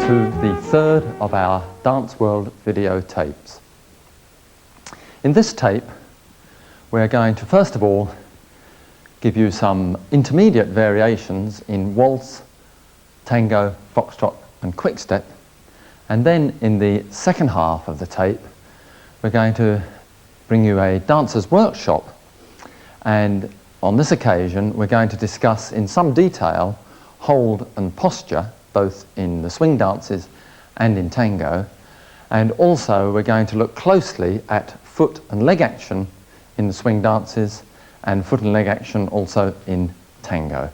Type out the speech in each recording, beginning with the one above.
to the third of our Dance World video tapes. In this tape, we're going to first of all give you some intermediate variations in waltz, tango, foxtrot and quickstep, and then in the second half of the tape we're going to bring you a dancer's workshop, and on this occasion we're going to discuss in some detail hold and posture, both in the swing dances and in tango, and also we're going to look closely at foot and leg action in the swing dances and foot and leg action also in tango.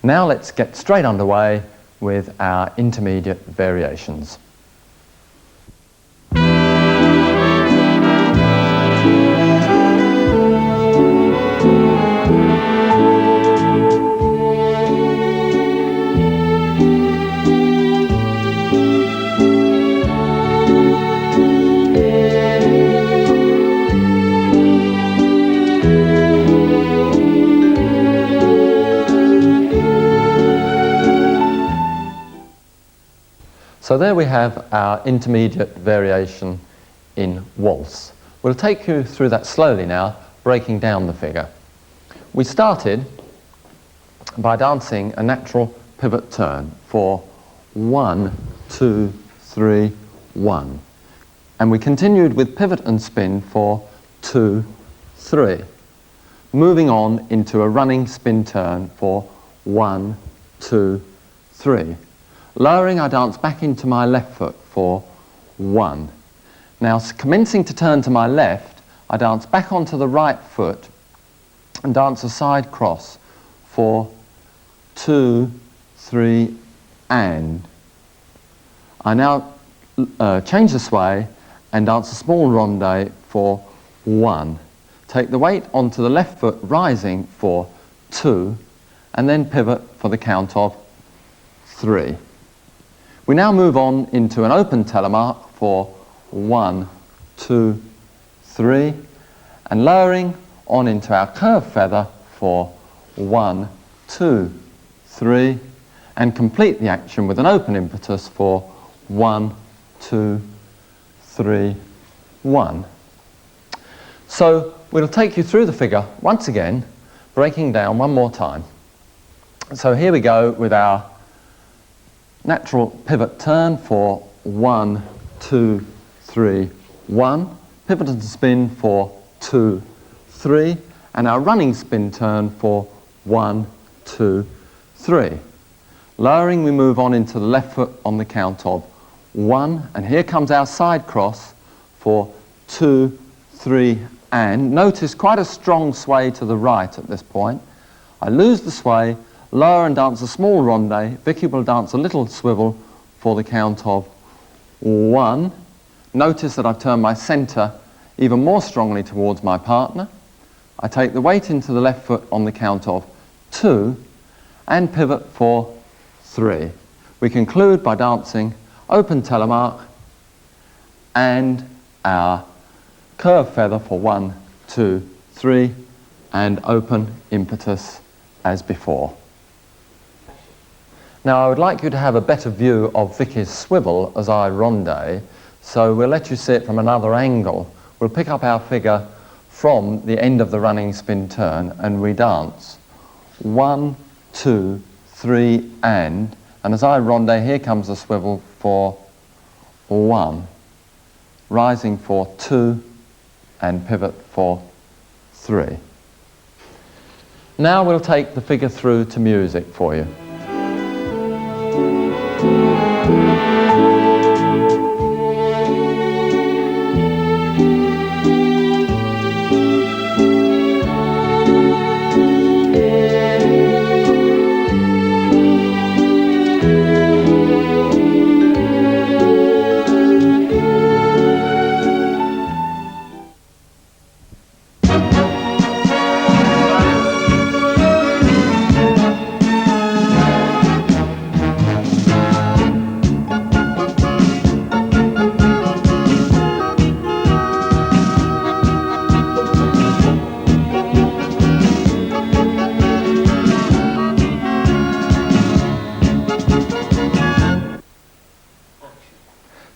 Now let's get straight underway with our intermediate variations. So there we have our intermediate variation in waltz. We'll take you through that slowly now, breaking down the figure. We started by dancing a natural pivot turn for 1, 2, 3, 1. And we continued with pivot and spin for 2, 3. Moving on into a running spin turn for 1, 2, 3. Lowering, I dance back into my left foot for 1. Now, commencing to turn to my left, I dance back onto the right foot and dance a side cross for 2, 3, and. I now change the sway and dance a small ronde for 1. Take the weight onto the left foot, rising for 2, and then pivot for the count of 3. We now move on into an open telemark for 1, 2, 3, and lowering on into our curve feather for 1, 2, 3, and complete the action with an open impetus for 1, 2, 3, 1. So we'll take you through the figure once again, breaking down one more time. So here we go with our natural pivot turn for 1, 2, 3, 1. Pivot and spin for 2, 3. And our running spin turn for 1, 2, 3. Lowering, we move on into the left foot on the count of 1. And here comes our side cross for 2, 3, and. Notice quite a strong sway to the right at this point. I lose the sway, lower and dance a small ronde. Vicky will dance a little swivel for the count of 1. Notice that I've turned my centre even more strongly towards my partner. I take the weight into the left foot on the count of 2 and pivot for 3. We conclude by dancing open telemark and our curve feather for 1, 2, 3, and open impetus as before. Now I would like you to have a better view of Vicky's swivel as I ronde, so we'll let you see it from another angle. We'll pick up our figure from the end of the running spin turn and we dance 1, 2, 3, and as I ronde, here comes the swivel for 1, rising for 2 and pivot for 3. Now we'll take the figure through to music for you.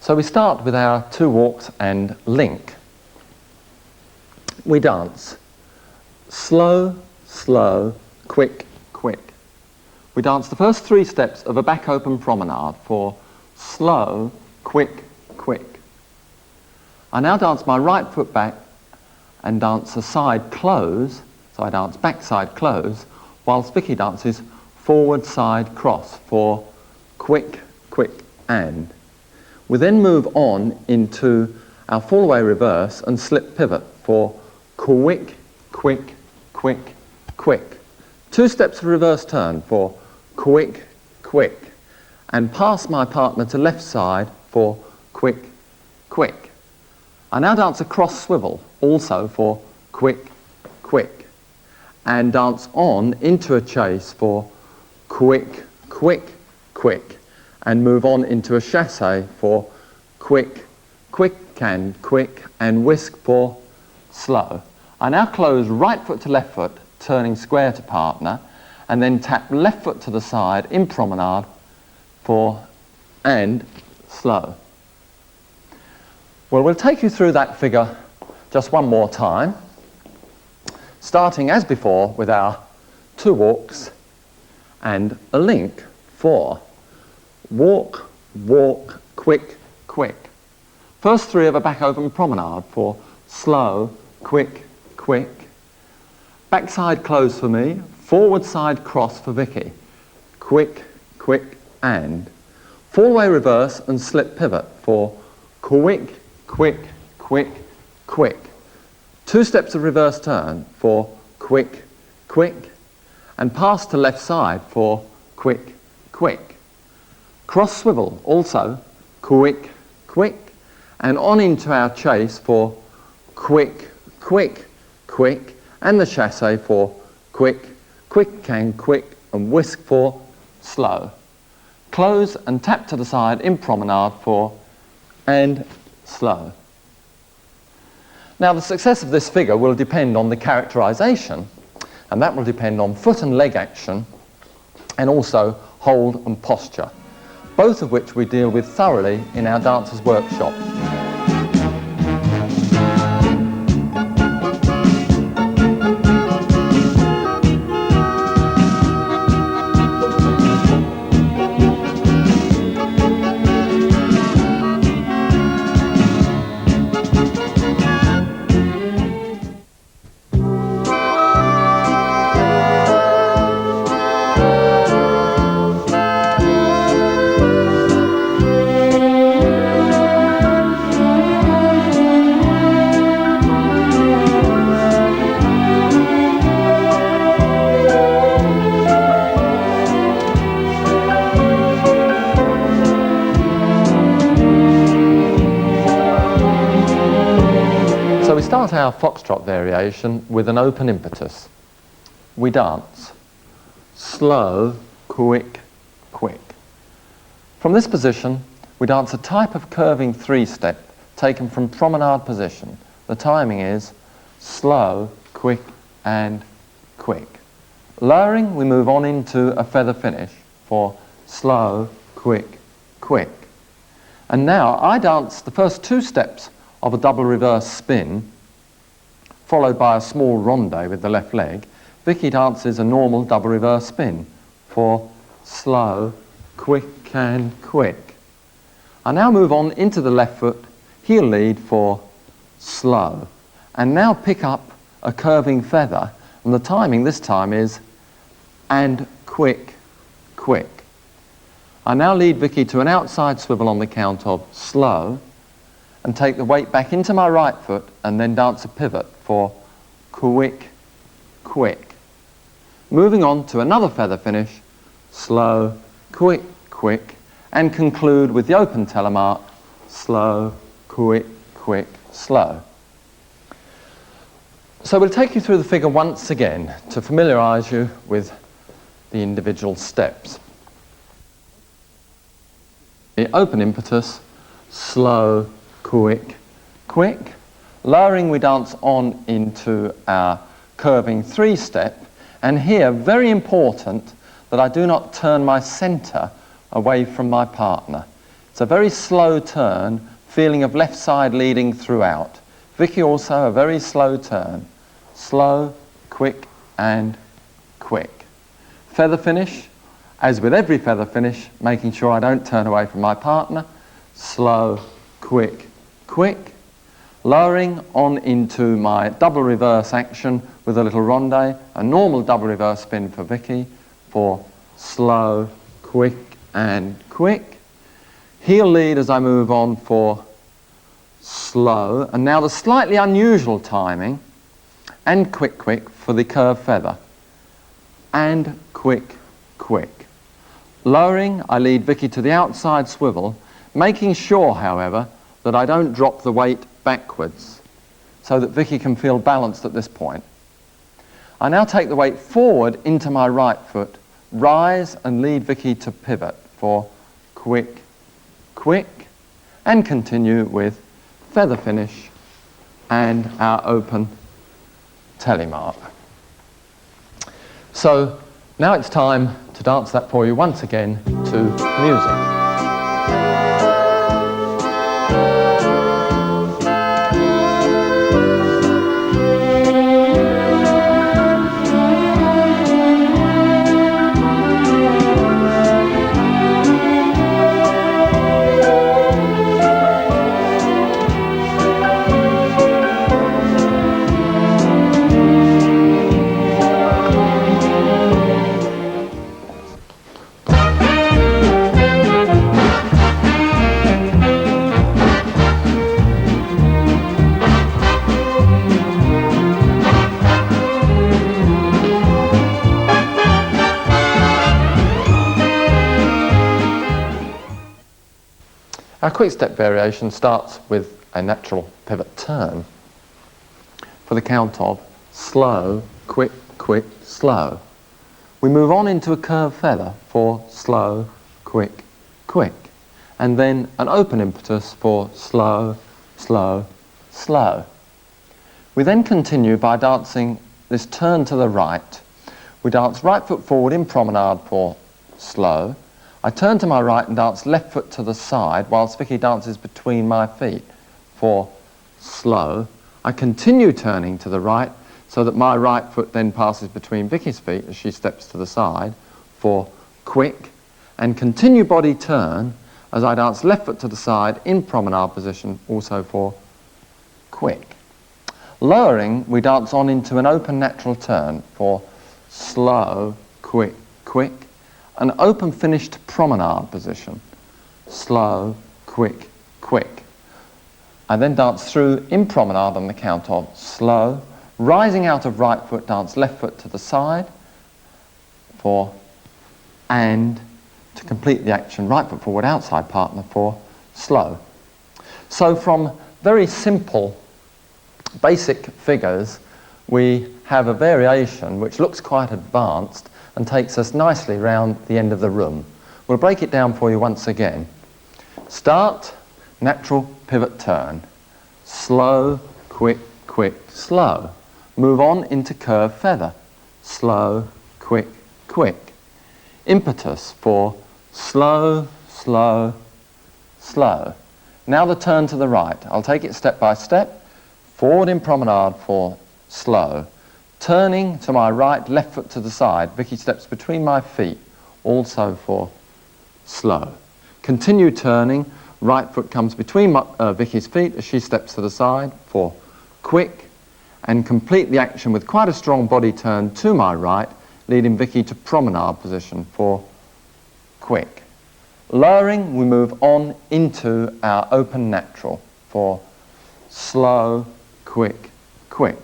So we start with our 2 walks and link. We dance slow, slow, quick, quick. We dance the first 3 steps of a back open promenade for slow, quick, quick. I now dance my right foot back and dance a side close, so I dance backside close, whilst Vicky dances forward side cross for quick, quick, and. We then move on into our fall away reverse and slip pivot for quick, quick, quick, quick. 2 steps of reverse turn for quick, quick, and pass my partner to left side for quick, quick. I now dance a cross swivel, also for quick, quick, and dance on into a chase for quick, quick, quick, and move on into a chassé for quick, quick, and whisk for slow. I now close right foot to left foot, turning square to partner, and then tap left foot to the side in promenade for and slow. Well, we'll take you through that figure just one more time, starting as before with our 2 walks and a link for walk, walk, quick, quick. First 3 of a back open promenade for slow, quick, quick. Backside close for me, forward side cross for Vicky. Quick, quick, and. Fall away reverse and slip pivot for quick, quick, quick, quick. 2 steps of reverse turn for quick, quick, and pass to left side for quick, quick. Cross swivel also quick, quick, and on into our chase for quick, quick, quick, and the chassé for quick, quick, and whisk for slow. Close and tap to the side in promenade for and slow. Now the success of this figure will depend on the characterization, and that will depend on foot and leg action and also hold and posture, both of which we deal with thoroughly in our dancers workshop. So we start our foxtrot variation with an open impetus. We dance slow, quick, quick. From this position, we dance a type of curving 3-step taken from promenade position. The timing is slow, quick, and quick. Lowering, we move on into a feather finish for slow, quick, quick. And now I dance the first 2 steps of a double reverse spin, followed by a small ronde with the left leg. Vicky dances a normal double reverse spin for slow, quick, and quick. I now move on into the left foot, heel lead for slow, and now pick up a curving feather, and the timing this time is and quick, quick. I now lead Vicky to an outside swivel on the count of slow, and take the weight back into my right foot and then dance a pivot for quick, quick. Moving on to another feather finish, slow, quick, quick, and conclude with the open telemark, slow, quick, quick, slow. So we'll take you through the figure once again to familiarise you with the individual steps. The open impetus, slow, quick, quick. Lowering, we dance on into our curving 3-step, and here, very important that I do not turn my centre away from my partner. It's a very slow turn, feeling of left side leading throughout. Vicky also a very slow turn. Slow, quick and quick. Feather finish, as with every feather finish, making sure I don't turn away from my partner. Slow, quick, quick. Lowering on into my double reverse action with a little ronde, a normal double reverse spin for Vicky, for slow, quick and quick. Heel lead as I move on for slow, and now the slightly unusual timing, and quick, quick for the curved feather, and quick, quick. Lowering, I lead Vicky to the outside swivel, making sure, however, that I don't drop the weight backwards, so that Vicky can feel balanced at this point. I now take the weight forward into my right foot, rise and lead Vicky to pivot for quick, quick, and continue with feather finish and our open telemark. So now it's time to dance that for you once again to music. Our quick step variation starts with a natural pivot turn for the count of slow, quick, quick, slow. We move on into a curved feather for slow, quick, quick, and then an open impetus for slow, slow, slow. We then continue by dancing this turn to the right. We dance right foot forward in promenade for slow. I turn to my right and dance left foot to the side whilst Vicky dances between my feet for slow. I continue turning to the right so that my right foot then passes between Vicky's feet as she steps to the side for quick, and continue body turn as I dance left foot to the side in promenade position also for quick. Lowering, we dance on into an open natural turn for slow, quick, quick, an open finish to promenade position, slow, quick, quick. I then dance through in promenade on the count of slow, rising out of right foot, dance left foot to the side for and, to complete the action, right foot forward, outside partner for slow. So from very simple, basic figures, we have a variation which looks quite advanced and takes us nicely round the end of the room. We'll break it down for you once again. Start, natural pivot turn. Slow, quick, quick, slow. Move on into curved feather. Slow, quick, quick. Impetus for slow, slow, slow. Now the turn to the right. I'll take it step by step. Forward in promenade for slow. Turning to my right, left foot to the side. Vicky steps between my feet, also for slow. Continue turning. Right foot comes between Vicky's feet as she steps to the side for quick, and complete the action with quite a strong body turn to my right, leading Vicky to promenade position for quick. Lowering, we move on into our open natural for slow, quick, quick.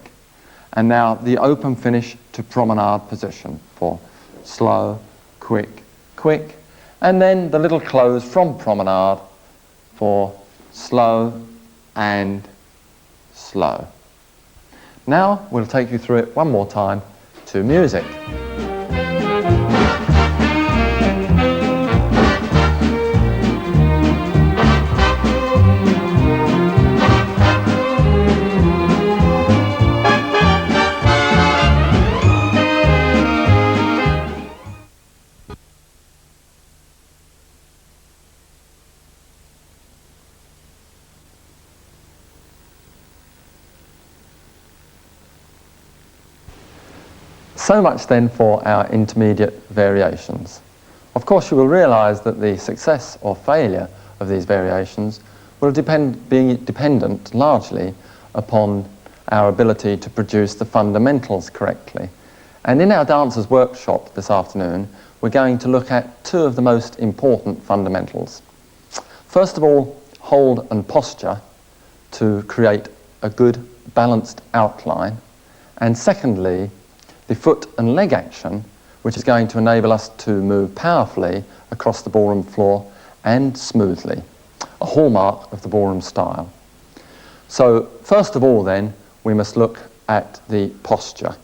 And now the open finish to promenade position for slow, quick, quick. And then the little close from promenade for slow and slow. Now we'll take you through it one more time to music. So much then for our intermediate variations. Of course, you will realise that the success or failure of these variations will be dependent largely upon our ability to produce the fundamentals correctly. And in our dancers workshop this afternoon, we're going to look at two of the most important fundamentals. First of all, hold and posture to create a good balanced outline, and secondly, the foot and leg action, which is going to enable us to move powerfully across the ballroom floor and smoothly, a hallmark of the ballroom style. So first of all then, we must look at the posture.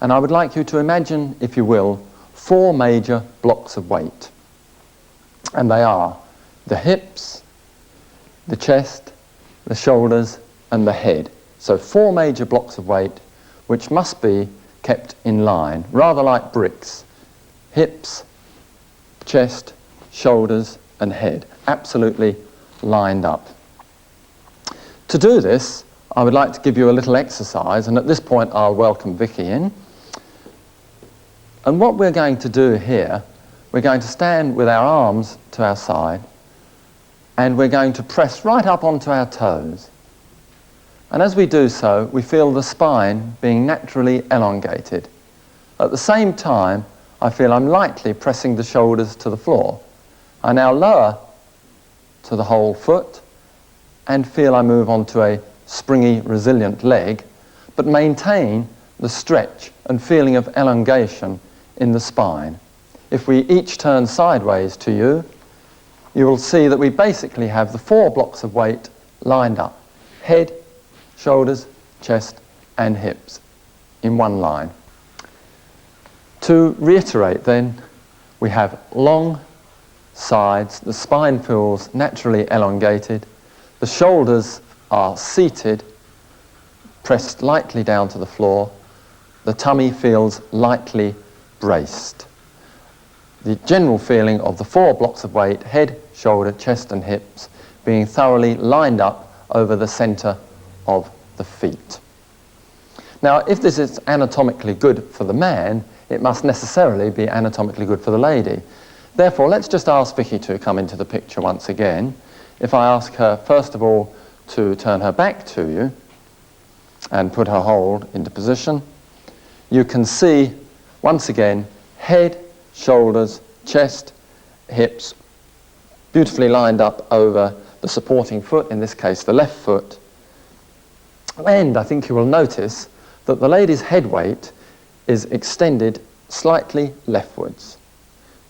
And I would like you to imagine, if you will, 4 major blocks of weight. And they are the hips, the chest, the shoulders, and the head. So 4 major blocks of weight which must be kept in line, rather like bricks. Hips, chest, shoulders, and head, absolutely lined up. To do this, I would like to give you a little exercise, and at this point I'll welcome Vicky in. And what we're going to do here, we're going to stand with our arms to our side, and we're going to press right up onto our toes. And as we do so, we feel the spine being naturally elongated. At the same time, I feel I'm lightly pressing the shoulders to the floor. I now lower to the whole foot and feel I move onto a springy, resilient leg, but maintain the stretch and feeling of elongation in the spine. If we each turn sideways to you, you will see that we basically have the 4 blocks of weight lined up. Head, shoulders, chest, and hips in one line. To reiterate then, we have long sides, the spine feels naturally elongated, the shoulders are seated, pressed lightly down to the floor, the tummy feels lightly braced. The general feeling of the 4 blocks of weight, head, shoulder, chest, and hips, being thoroughly lined up over the centre of the feet. Now, if this is anatomically good for the man, it must necessarily be anatomically good for the lady. Therefore, let's just ask Vicky to come into the picture once again. If I ask her, first of all, to turn her back to you and put her hold into position, you can see, once again, head, shoulders, chest, hips, beautifully lined up over the supporting foot, in this case the left foot. And I think you will notice that the lady's head weight is extended slightly leftwards.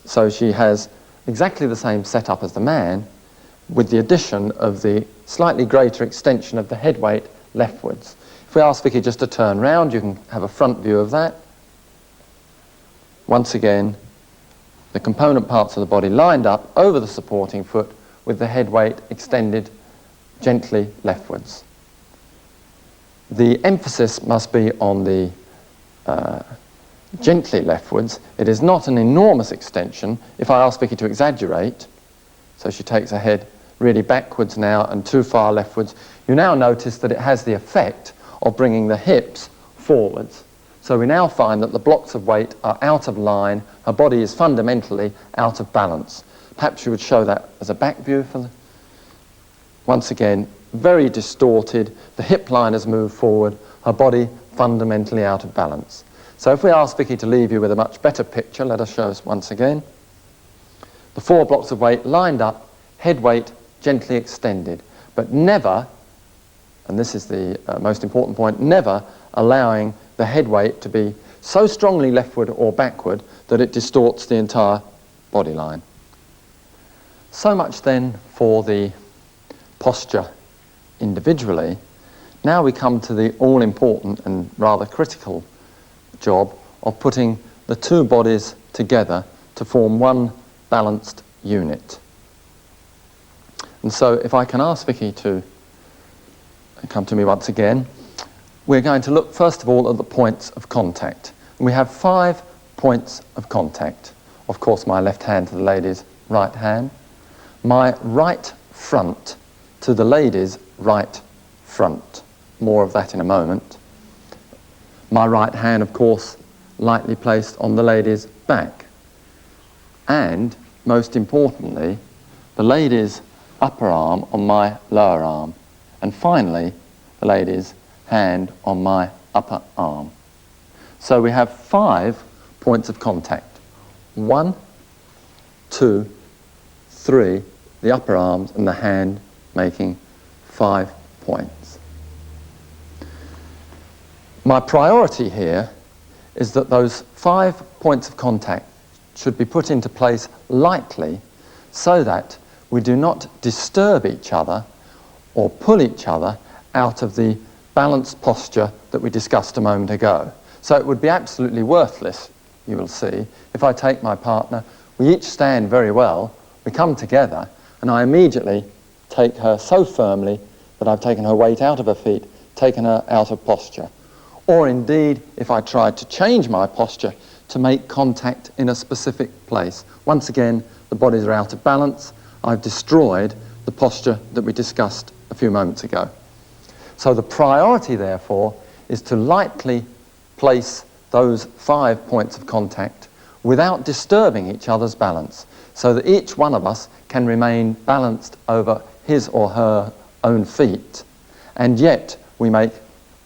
So she has exactly the same setup as the man, with the addition of the slightly greater extension of the head weight leftwards. If we ask Vicky just to turn round, you can have a front view of that. Once again, the component parts of the body lined up over the supporting foot with the head weight extended gently leftwards. The emphasis must be on the gently leftwards. It is not an enormous extension. If I ask Vicky to exaggerate, so she takes her head really backwards now and too far leftwards, you now notice that it has the effect of bringing the hips forwards. So we now find that the blocks of weight are out of line, her body is fundamentally out of balance. Perhaps you would show that as a back view for the... Once again, very distorted, the hip line has moved forward, her body fundamentally out of balance. So if we ask Vicky to leave you with a much better picture, let us show us once again. The 4 blocks of weight lined up, head weight gently extended, but never, and this is the most important point, never allowing the head weight to be so strongly leftward or backward that it distorts the entire body line. So much then for the posture individually. Now we come to the all-important and rather critical job of putting the 2 bodies together to form one balanced unit. And so if I can ask Vicky to come to me once again, we're going to look first of all at the points of contact. And we have 5 points of contact. Of course, my left hand to the lady's right hand, my right front to the lady's right front. More of that in a moment. My right hand, of course, lightly placed on the lady's back. And, most importantly, the lady's upper arm on my lower arm. And finally, the lady's hand on my upper arm. So we have 5 points of contact. 1, 2, 3, the upper arms and the hand making 5 points. My priority here is that those 5 points of contact should be put into place lightly so that we do not disturb each other or pull each other out of the balanced posture that we discussed a moment ago. So it would be absolutely worthless, you will see, if I take my partner, we each stand very well, we come together, and I immediately take her so firmly that I've taken her weight out of her feet, taken her out of posture. Or indeed, if I tried to change my posture to make contact in a specific place. Once again, the bodies are out of balance. I've destroyed the posture that we discussed a few moments ago. So the priority, therefore, is to lightly place those 5 points of contact without disturbing each other's balance, so that each one of us can remain balanced over his or her own feet, and yet we make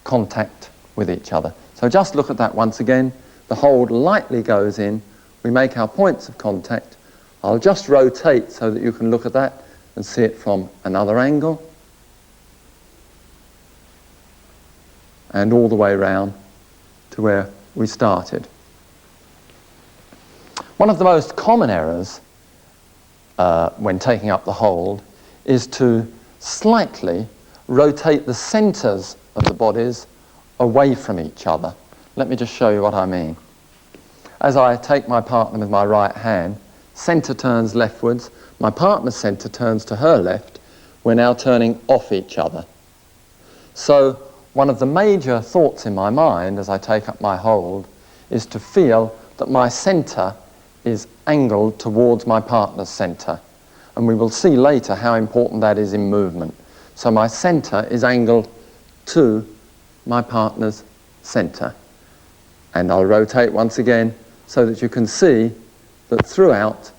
contact with each other. So just look at that once again. The hold lightly goes in, we make our points of contact. I'll just rotate so that you can look at that and see it from another angle, and all the way round to where we started. One of the most common errors when taking up the hold is to slightly rotate the centers of the bodies away from each other. Let me just show you what I mean. As I take my partner with my right hand, center turns leftwards, my partner's center turns to her left, we're now turning off each other. So one of the major thoughts in my mind as I take up my hold is to feel that my center is angled towards my partner's center. And we will see later how important that is in movement. So my center is angled to my partner's center. And I'll rotate once again so that you can see that throughout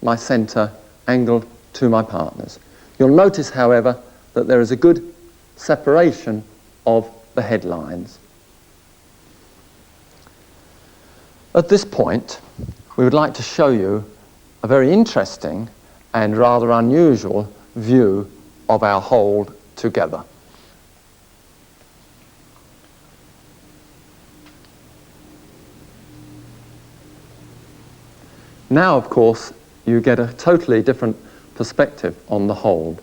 my center angled to my partner's. You'll notice, however, that there is a good separation of the headlines. At this point, we would like to show you a very interesting and rather unusual view of our hold together. Now, of course, you get a totally different perspective on the hold.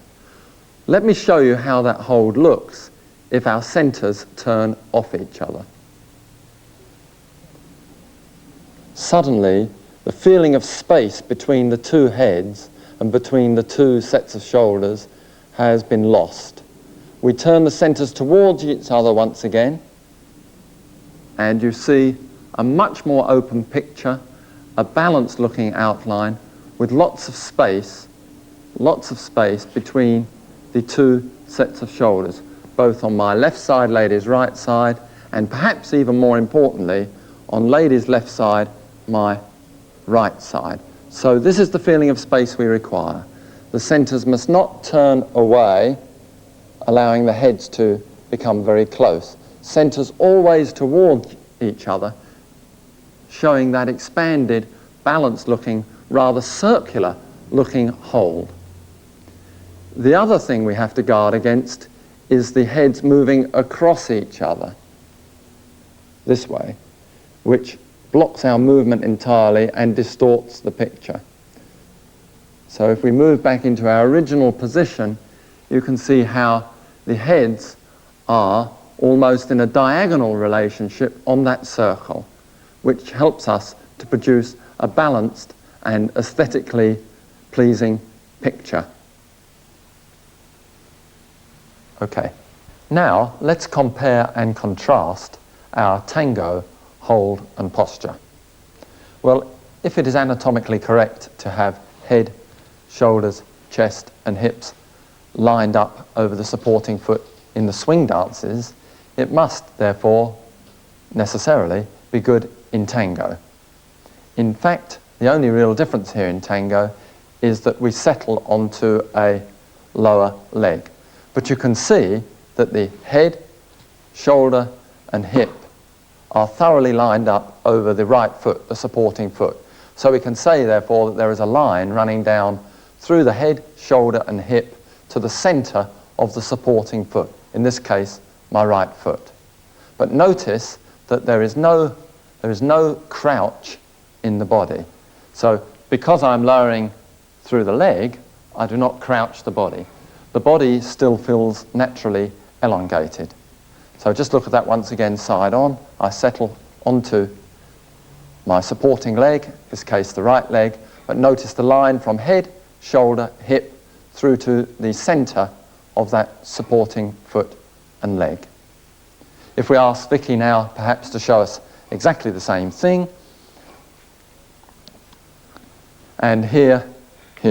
Let me show you how that hold looks if our centers turn off each other. Suddenly, the feeling of space between the two heads and between the two sets of shoulders has been lost. We turn the centers towards each other once again, and you see a much more open picture, a balanced looking outline with lots of space between the two sets of shoulders, both on my left side, lady's right side, and perhaps even more importantly, on lady's left side, my right side. So this is the feeling of space we require. The centers must not turn away, allowing the heads to become very close. Centers always toward each other, showing that expanded, balanced looking, rather circular looking hold. The other thing we have to guard against is the heads moving across each other this way, which blocks our movement entirely and distorts the picture. So if we move back into our original position, you can see how the heads are almost in a diagonal relationship on that circle, which helps us to produce a balanced and aesthetically pleasing picture. Okay, now let's compare and contrast our tango hold and posture. Well, if it is anatomically correct to have head, shoulders, chest and hips lined up over the supporting foot in the swing dances, it must therefore necessarily be good in tango. In fact, the only real difference here in tango is that we settle onto a lower leg. But you can see that the head, shoulder and hip are thoroughly lined up over the right foot, the supporting foot. So we can say, therefore, that there is a line running down through the head, shoulder and hip to the center of the supporting foot, in this case, my right foot. But notice that there is no crouch in the body. So because I'm lowering through the leg, I do not crouch the body. The body still feels naturally elongated. So just look at that once again, side on. I settle onto my supporting leg, in this case the right leg, but notice the line from head, shoulder, hip, through to the center of that supporting foot and leg. If we ask Vicky now perhaps to show us exactly the same thing, and here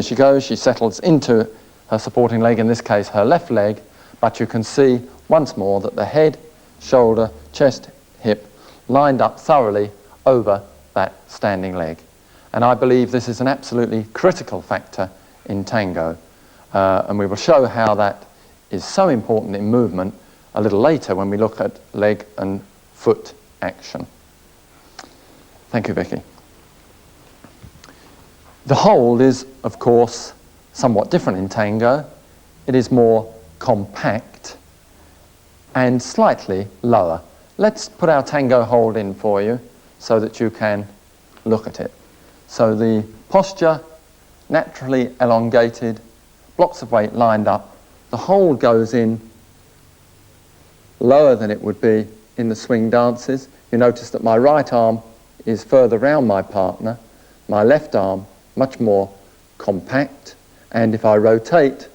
she goes, she settles into her supporting leg, in this case her left leg, but you can see once more that the head, shoulder, chest, hip lined up thoroughly over that standing leg. And I believe this is an absolutely critical factor in tango, and we will show how that is so important in movement a little later when we look at leg and foot action. Thank you, Vicky. The hold is, of course, somewhat different in tango. It is more compact and slightly lower. Let's put our tango hold in for you so that you can look at it. So the posture, naturally elongated, blocks of weight lined up. The hold goes in lower than it would be in the swing dances. You notice that my right arm is further round my partner, my left arm much more compact, and if I rotate,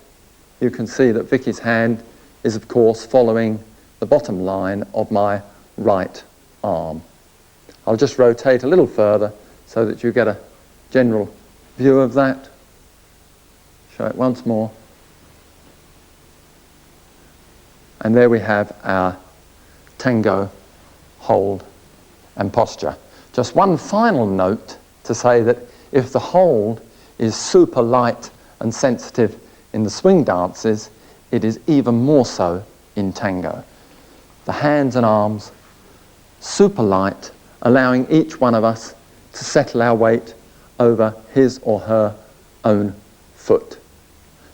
you can see that Vicky's hand is of course following the bottom line of my right arm. I'll just rotate a little further so that you get a general view of that. Show it once more. And there we have our tango hold and posture. Just one final note to say that if the hold is super light and sensitive in the swing dances, it is even more so in tango. The hands and arms, super light, allowing each one of us to settle our weight over his or her own foot.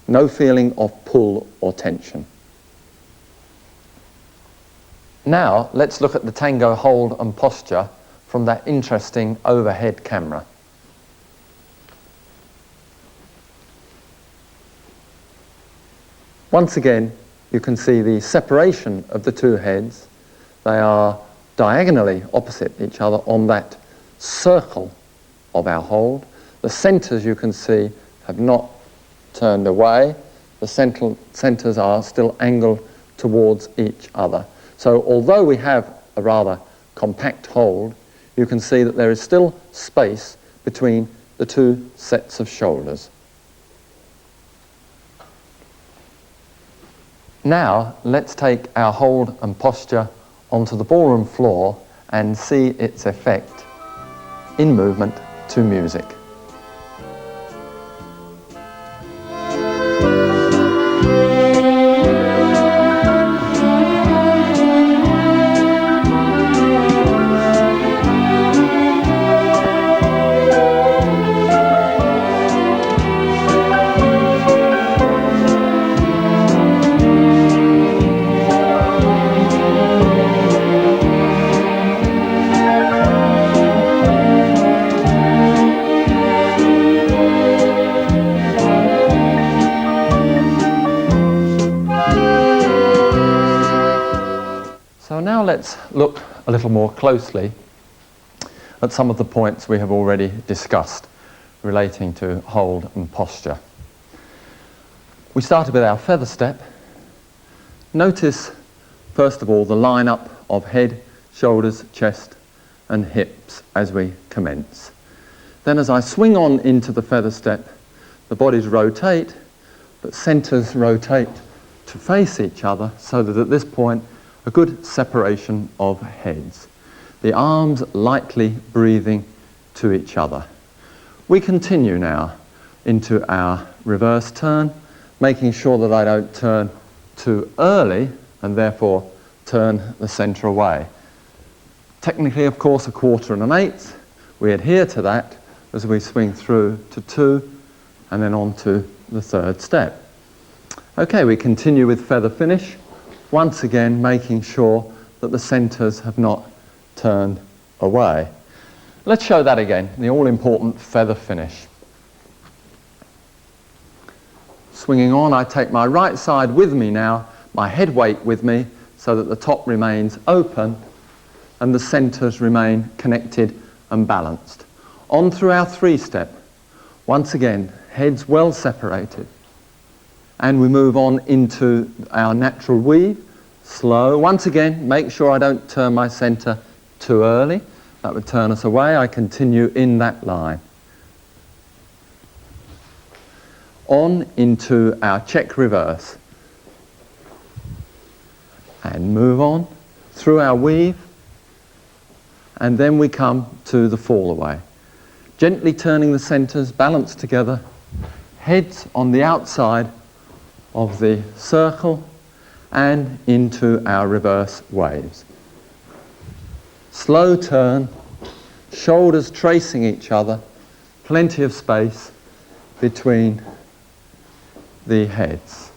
No feeling of pull or tension. Now let's look at the tango hold and posture from that interesting overhead camera. Once again, you can see the separation of the two heads. They are diagonally opposite each other on that circle of our hold. The centers, you can see, have not turned away. The centers are still angled towards each other. So although we have a rather compact hold, you can see that there is still space between the two sets of shoulders. Now let's take our hold and posture onto the ballroom floor and see its effect in movement to music. So now let's look a little more closely at some of the points we have already discussed relating to hold and posture. We started with our feather step. Notice, first of all, the line-up of head, shoulders, chest and hips as we commence. Then as I swing on into the feather step, the bodies rotate, but centers rotate to face each other so that at this point a good separation of heads. the arms lightly breathing to each other. We continue now into our reverse turn, making sure that I don't turn too early and therefore turn the centre away. Technically, of course, a quarter and an eighth. We adhere to that as we swing through to 2 and then on to the third step. Okay, we continue with feather finish, once again making sure that the centres have not turned away. Let's show that again, the all-important feather finish. Swinging on, I take my right side with me now, my head weight with me, so that the top remains open and the centres remain connected and balanced. On through our 3-step. Once again, heads well separated. And we move on into our natural weave, slow. Once again, make sure I don't turn my centre too early. That would turn us away. I continue in that line. On into our check reverse. And move on through our weave. And then we come to the fall away. Gently turning the centres, balanced together, heads on the outside of the circle and into our reverse waves. Slow turn, shoulders tracing each other, plenty of space between the heads.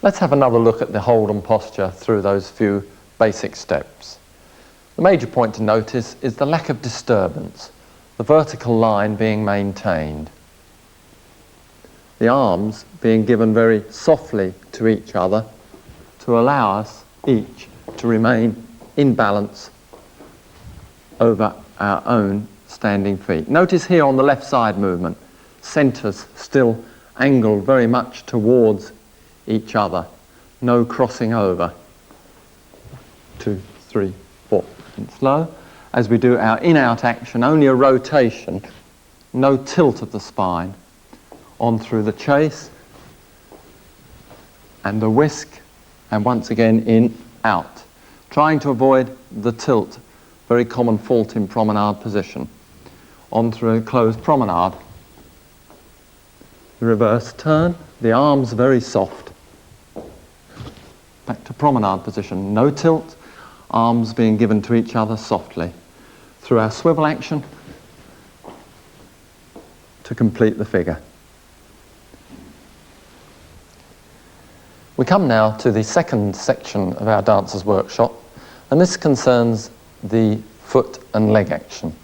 Let's have another look at the hold and posture through those few basic steps. The major point to notice is the lack of disturbance, the vertical line being maintained. The arms being given very softly to each other to allow us each to remain in balance over our own standing feet. Notice here on the left side movement, centres still angled very much towards each other, no crossing over. 2, 3, 4, and slow. As we do our in-out action, only a rotation, no tilt of the spine. On through the chase, and the whisk, and once again in, out. Trying to avoid the tilt, very common fault in promenade position. On through a closed promenade. The reverse turn, the arms very soft. Back to promenade position, no tilt, arms being given to each other softly. Through our swivel action to complete the figure. We come now to the second section of our dancers workshop, and this concerns the foot and leg action.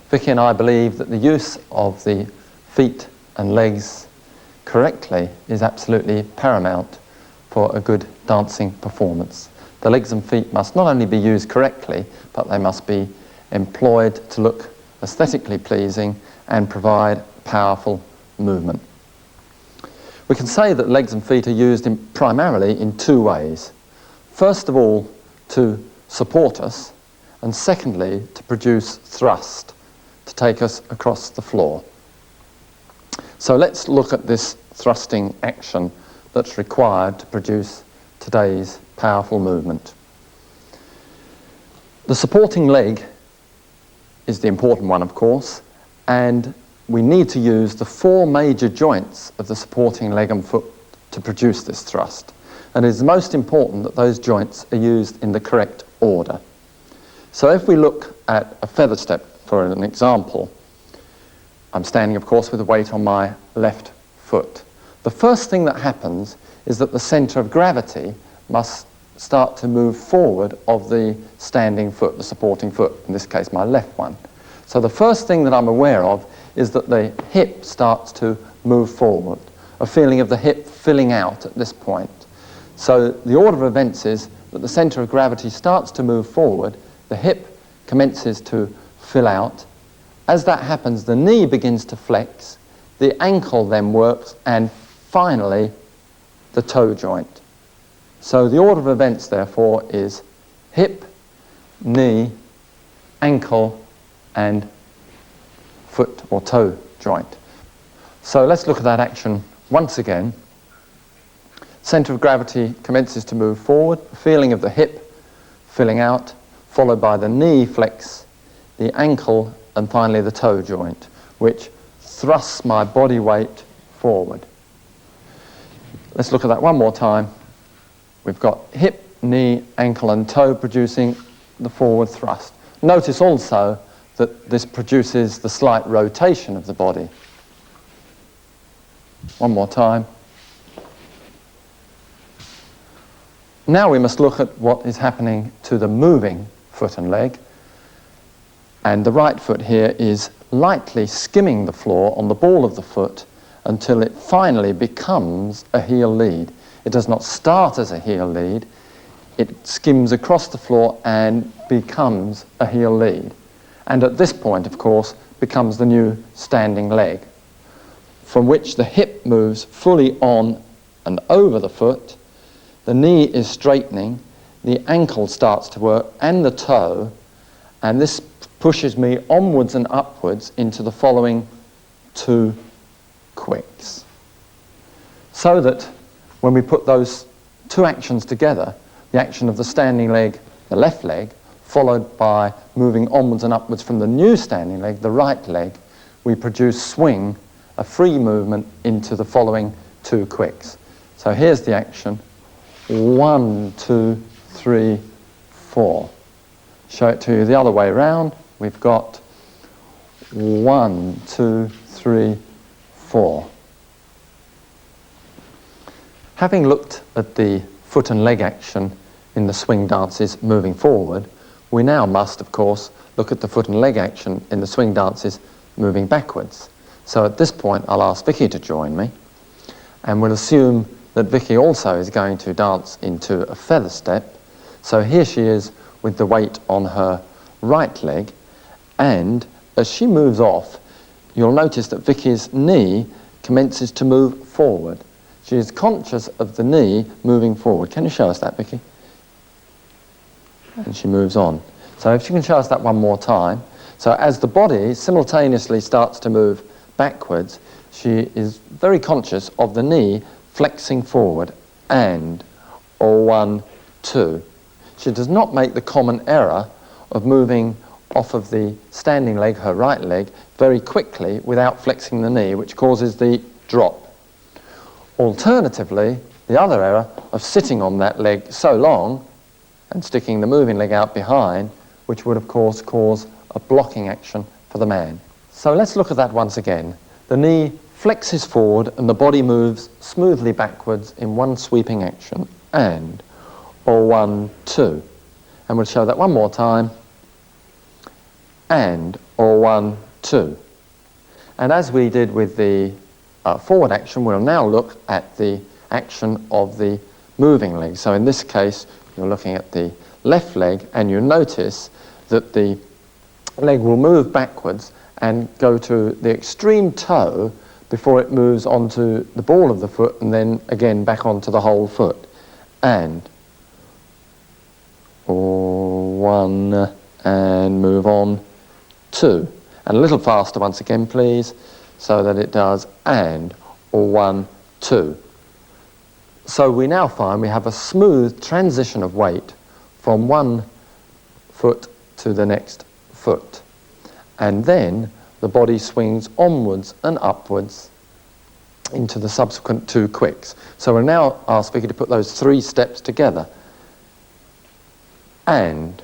Vicky and I believe that the use of the feet and legs correctly is absolutely paramount for a good dancing performance. The legs and feet must not only be used correctly, but they must be employed to look aesthetically pleasing and provide powerful movement. We can say that legs and feet are used primarily in 2 ways. First of all, to support us, and secondly, to produce thrust, to take us across the floor. So let's look at this thrusting action that's required to produce today's powerful movement. The supporting leg is the important one, of course, and we need to use the 4 major joints of the supporting leg and foot to produce this thrust. And it is most important that those joints are used in the correct order. So if we look at a feather step, for an example, I'm standing, of course, with the weight on my left foot. The first thing that happens is that the centre of gravity must start to move forward of the standing foot, the supporting foot, in this case my left one. So the first thing that I'm aware of is that the hip starts to move forward, a feeling of the hip filling out at this point. So the order of events is that the centre of gravity starts to move forward, the hip commences to fill out. As that happens, the knee begins to flex, the ankle then works, and finally the toe joint. So the order of events, therefore, is hip, knee, ankle, and foot or toe joint. So let's look at that action once again. Centre of gravity commences to move forward, feeling of the hip filling out, followed by the knee flex, the ankle, and finally the toe joint, which thrusts my body weight forward. Let's look at that one more time. We've got hip, knee, ankle, and toe producing the forward thrust. Notice also that this produces the slight rotation of the body. One more time. Now we must look at what is happening to the moving foot and leg. And the right foot here is lightly skimming the floor on the ball of the foot until it finally becomes a heel lead. It does not start as a heel lead. It skims across the floor and becomes a heel lead. And at this point, of course, becomes the new standing leg, from which the hip moves fully on and over the foot, the knee is straightening, the ankle starts to work, and the toe, and this pushes me onwards and upwards into the following two quicks. So that when we put those two actions together, the action of the standing leg, the left leg, followed by moving onwards and upwards from the new standing leg, the right leg, we produce swing, a free movement into the following two quicks. So here's the action. 1, 2, 3, 4. Show it to you the other way around. We've got 1, 2, 3, 4. Having looked at the foot and leg action in the swing dances moving forward, we now must, of course, look at the foot and leg action in the swing dances moving backwards. So at this point, I'll ask Vicky to join me, and we'll assume that Vicky also is going to dance into a feather step. So here she is with the weight on her right leg, and as she moves off, you'll notice that Vicky's knee commences to move forward. She is conscious of the knee moving forward. Can you show us that, Vicky? And she moves on. So if you can show us that one more time. So as the body simultaneously starts to move backwards, she is very conscious of the knee flexing forward, and, or 1, 2. She does not make the common error of moving off of the standing leg, her right leg, very quickly without flexing the knee, which causes the drop. Alternatively, the other error of sitting on that leg so long and sticking the moving leg out behind, which would of course cause a blocking action for the man. So let's look at that once again. The knee flexes forward and the body moves smoothly backwards in one sweeping action, and, or 1, 2. And we'll show that one more time, and, or 1, 2. And as we did with the forward action, we'll now look at the action of the moving leg. So in this case, you're looking at the left leg, and you notice that the leg will move backwards and go to the extreme toe before it moves onto the ball of the foot and then again back onto the whole foot. And 1, and move on, 2. And a little faster once again, please, so that it does and, or 1, 2. So we now find we have a smooth transition of weight from one foot to the next foot. And then the body swings onwards and upwards into the subsequent two quicks. So we'll now ask Vicky to put those 3 steps together. And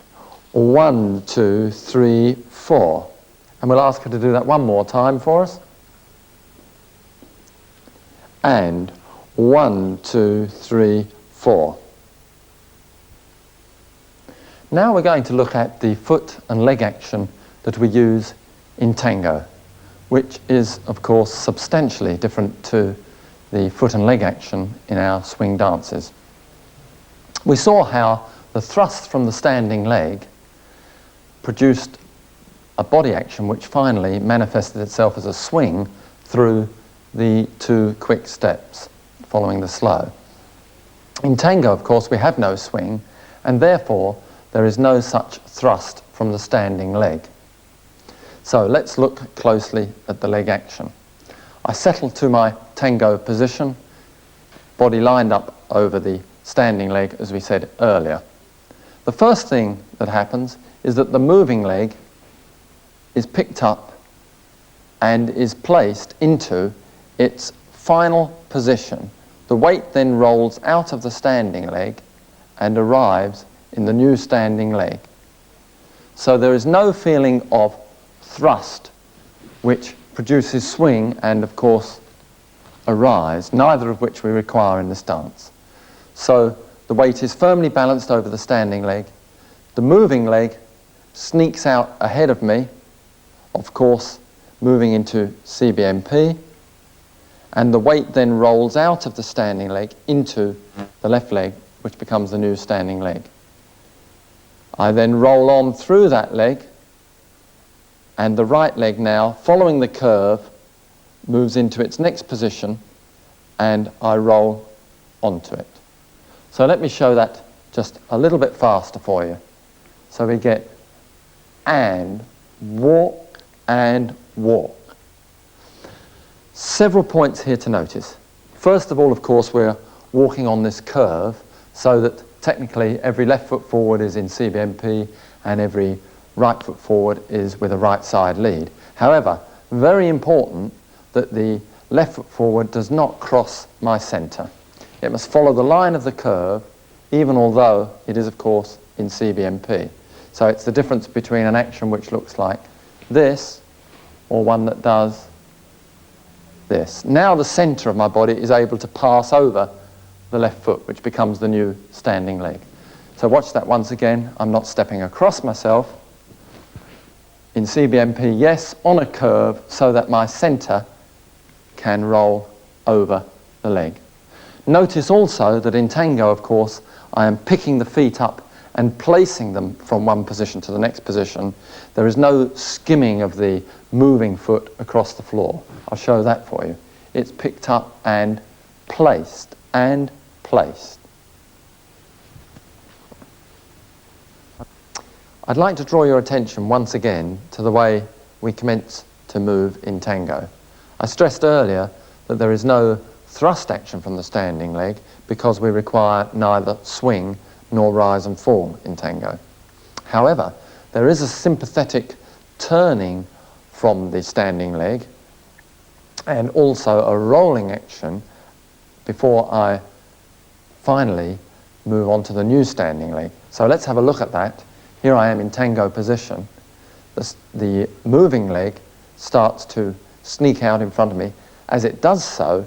1, 2, 3, 4. And we'll ask her to do that one more time for us. And 1, 2, 3, 4. Now we're going to look at the foot and leg action that we use in tango, which is, of course, substantially different to the foot and leg action in our swing dances. We saw how the thrust from the standing leg produced a body action which finally manifested itself as a swing through the 2 quick steps following the slow. In tango, of course, we have no swing, and therefore there is no such thrust from the standing leg. So let's look closely at the leg action. I settle to my tango position, body lined up over the standing leg, as we said earlier. The first thing that happens is that the moving leg is picked up and is placed into its final position. The weight then rolls out of the standing leg and arrives in the new standing leg. So there is no feeling of thrust which produces swing and, of course, a rise, neither of which we require in this dance. So the weight is firmly balanced over the standing leg. The moving leg sneaks out ahead of me, of course, moving into CBMP, and the weight then rolls out of the standing leg into the left leg, which becomes the new standing leg. I then roll on through that leg, and the right leg now, following the curve, moves into its next position, and I roll onto it. So let me show that just a little bit faster for you. So we get and walk and walk. Several points here to notice. First of all, of course, we're walking on this curve so that technically every left foot forward is in CBMP and every right foot forward is with a right side lead. However, very important that the left foot forward does not cross my centre. It must follow the line of the curve, even although it is, of course, in CBMP. So it's the difference between an action which looks like this or one that does this. Now the centre of my body is able to pass over the left foot, which becomes the new standing leg. So watch that once again. I'm not stepping across myself. In CBMP, yes, on a curve so that my centre can roll over the leg. Notice also that in tango, of course, I am picking the feet up and placing them from one position to the next position. There is no skimming of the moving foot across the floor. I'll show that for you. It's picked up and placed and placed. I'd like to draw your attention once again to the way we commence to move in tango. I stressed earlier that there is no thrust action from the standing leg because we require neither swing nor rise and fall in tango. However, there is a sympathetic turning from the standing leg and also a rolling action before I finally move on to the new standing leg. So let's have a look at that. Here I am in tango position. The moving leg starts to sneak out in front of me. As it does so,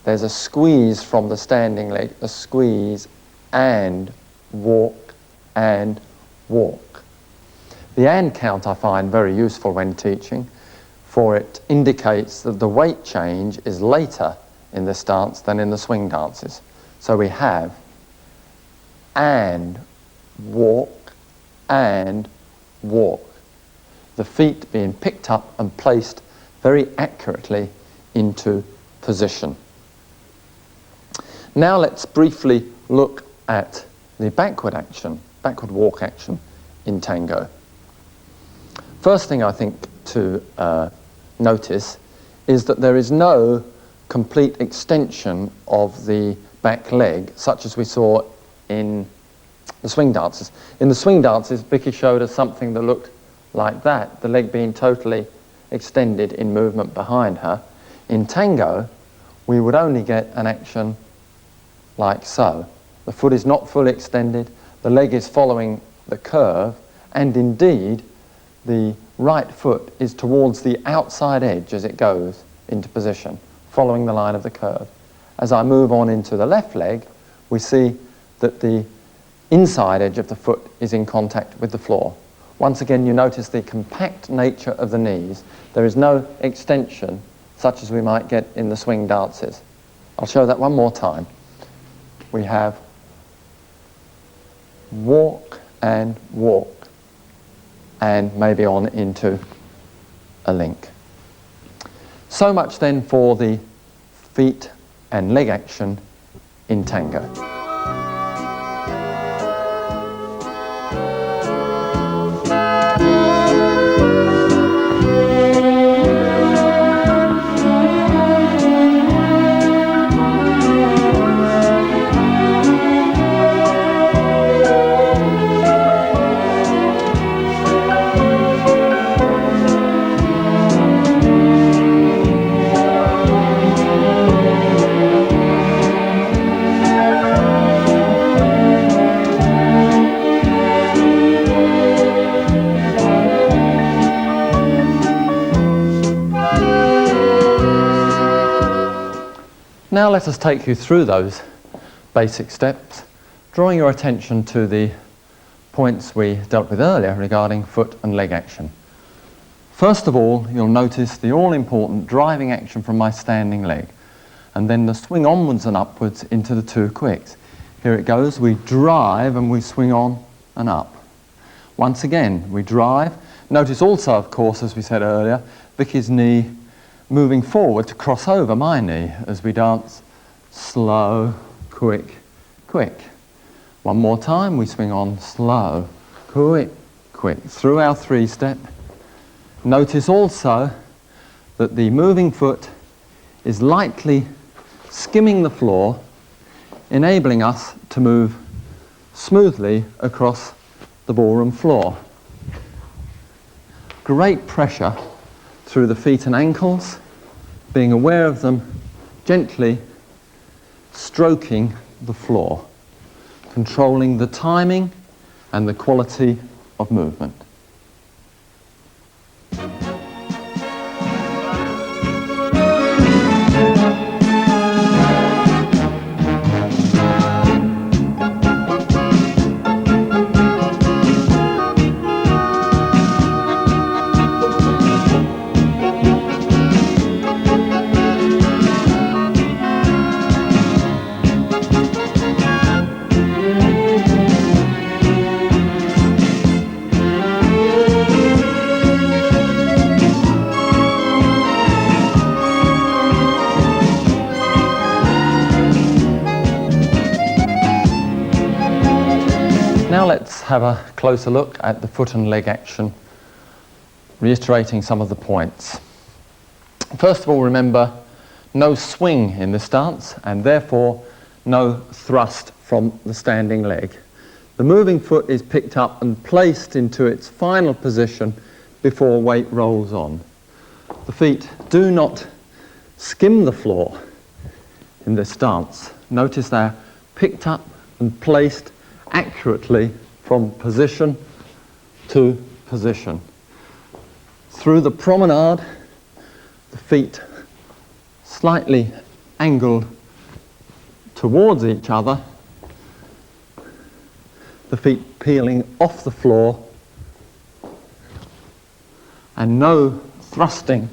there's a squeeze from the standing leg, a squeeze and walk and walk. The and count I find very useful when teaching, for it indicates that the weight change is later in this dance than in the swing dances. So we have and walk and walk. The feet being picked up and placed very accurately into position. Now let's briefly look at the backward action, backward walk action in tango. First thing I think to notice is that there is no complete extension of the back leg, such as we saw in the swing dances. In the swing dances, Vicky showed us something that looked like that, the leg being totally extended in movement behind her. In tango, we would only get an action like so. The foot is not fully extended, the leg is following the curve, and indeed, the right foot is towards the outside edge as it goes into position, following the line of the curve. As I move on into the left leg, we see that the inside edge of the foot is in contact with the floor. Once again, you notice the compact nature of the knees. There is no extension such as we might get in the swing dances. I'll show that one more time. We have walk, and maybe on into a link. So much then for the feet and leg action in tango. Now let us take you through those basic steps, drawing your attention to the points we dealt with earlier regarding foot and leg action. First of all, you'll notice the all-important driving action from my standing leg, and then the swing onwards and upwards into the two quicks. Here it goes, we drive and we swing on and up. Once again, we drive. Notice also, of course, as we said earlier, Vicky's knee moving forward to cross over my knee as we dance slow, quick, quick. One more time, we swing on slow, quick, quick, through our three-step. Notice also that the moving foot is lightly skimming the floor, enabling us to move smoothly across the ballroom floor. Great pressure through the feet and ankles, being aware of them, gently stroking the floor, controlling the timing and the quality of movement. Now let's have a closer look at the foot and leg action, reiterating some of the points. First of all, remember, no swing in this dance, and therefore no thrust from the standing leg. The moving foot is picked up and placed into its final position before weight rolls on. The feet do not skim the floor in this dance. Notice they're picked up and placed accurately from position to position. Through the promenade, the feet slightly angled towards each other, the feet peeling off the floor, and no thrusting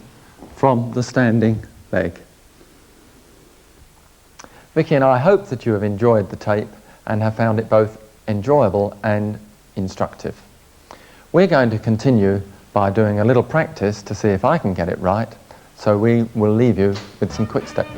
from the standing leg. Vicky and I hope that you have enjoyed the tape and have found it both enjoyable and instructive. We're going to continue by doing a little practice to see if I can get it right, so we will leave you with some quick steps.